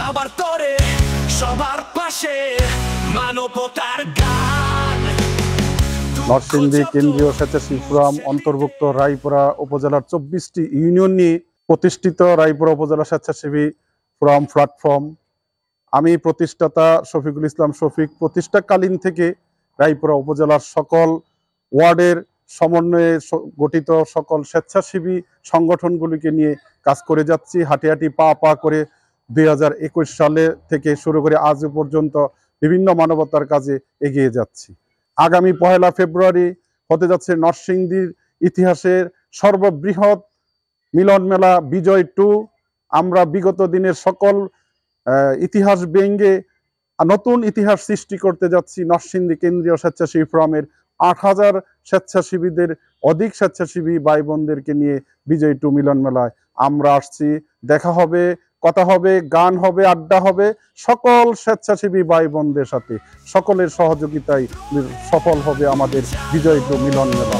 সবার তরে সবার পাশে মানবতার গান। নরসিংদী কেন্দ্রীয় স্বেচ্ছাসেবী ফোরাম অন্তর্ভুক্ত রায়পুরা উপজেলার 24টি ইউনিয়ন নিয়ে প্রতিষ্ঠিত রায়পুরা উপজেলা স্বেচ্ছাসেবী ফোরাম প্ল্যাটফর্ম। আমি প্রতিষ্ঠাতা শফিকুল ইসলাম শফিক। প্রতিষ্ঠাকালীন থেকে রায়পুরা উপজেলার সকল ওয়ার্ডের সমন্বয়ে গঠিত সকল স্বেচ্ছাসেবী সংগঠনগুলিকে নিয়ে কাজ করে যাচ্ছি। হাঁটি হাঁটি পা পা করে 2021 সালে থেকে শুরু করে আজ পর্যন্ত বিভিন্ন মানবতার কাজে এগিয়ে যাচ্ছি। আগামী 1 ফেব্রুয়ারি হতে যাচ্ছে নরসিংদীর ইতিহাসের সর্ববৃহৎ মিলন মেলা বিজয় 2। আমরা বিগত দিনের সকল ইতিহাস ভেঙে নতুন ইতিহাস সৃষ্টি করতে যাচ্ছি। নরসিংদী কেন্দ্রীয় স্বেচ্ছাসেবী ফোরামের 8000 স্বেচ্ছাসেবীদের অধিক স্বেচ্ছাসেবী ভাই বোনদেরকে নিয়ে বিজয় 2 মিলন মেলায় আমরা আসছি। দেখা হবে, কথা হবে, গান হবে, আড্ডা হবে সকল স্বেচ্ছাসেবী ভাই বোনদের সাথে। সকলের সহযোগিতায় সফল হবে আমাদের বিজয় 2 মিলন মেলা।